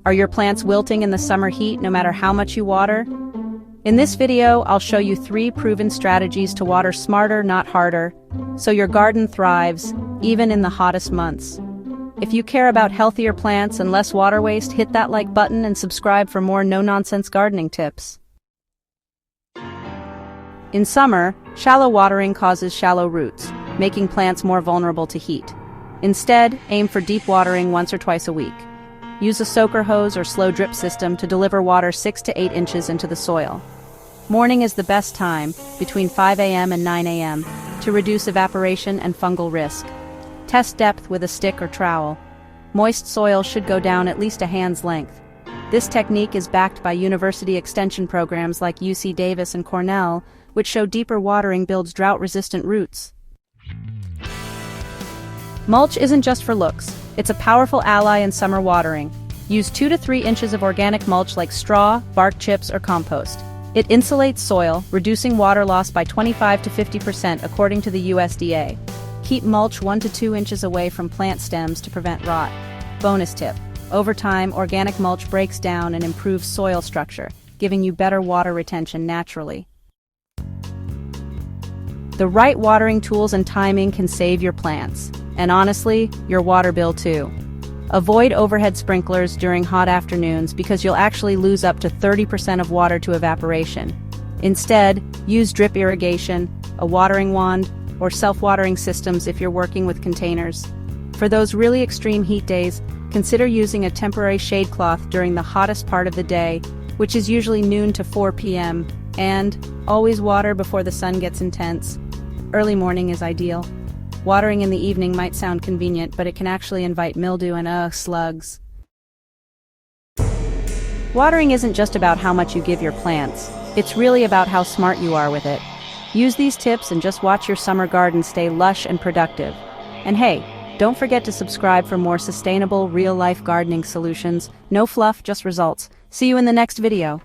Are your plants wilting in the summer heat no matter how much you water? In this video, I'll show you 3 proven strategies to water smarter, not harder, so your garden thrives, even in the hottest months. If you care about healthier plants and less water waste, hit that like button and subscribe for more no-nonsense gardening tips. In summer, shallow watering causes shallow roots, making plants more vulnerable to heat. Instead, aim for deep watering once or twice a week. Use a soaker hose or slow drip system to deliver water 6 to 8 inches into the soil. Morning is the best time, between 5 a.m. and 9 a.m., to reduce evaporation and fungal risk. Test depth with a stick or trowel. Moist soil should go down at least a hand's length. This technique is backed by university extension programs like UC Davis and Cornell, which show deeper watering builds drought-resistant roots. Mulch isn't just for looks. It's a powerful ally in summer watering. Use 2 to 3 inches of organic mulch like straw, bark chips, or compost. It insulates soil, reducing water loss by 25 to 50% according to the USDA. Keep mulch 1 to 2 inches away from plant stems to prevent rot. Bonus tip: over time, organic mulch breaks down and improves soil structure, giving you better water retention naturally. The right watering tools and timing can save your plants, and honestly, your water bill too. Avoid overhead sprinklers during hot afternoons because you'll actually lose up to 30% of water to evaporation. Instead, use drip irrigation, a watering wand, or self-watering systems if you're working with containers. For those really extreme heat days, consider using a temporary shade cloth during the hottest part of the day, which is usually noon to 4 p.m., and always water before the sun gets intense. Early morning is ideal. Watering in the evening might sound convenient, but it can actually invite mildew and slugs. Watering isn't just about how much you give your plants. It's really about how smart you are with it. Use these tips and just watch your summer garden stay lush and productive. And hey, don't forget to subscribe for more sustainable, real-life gardening solutions. No fluff, just results. See you in the next video.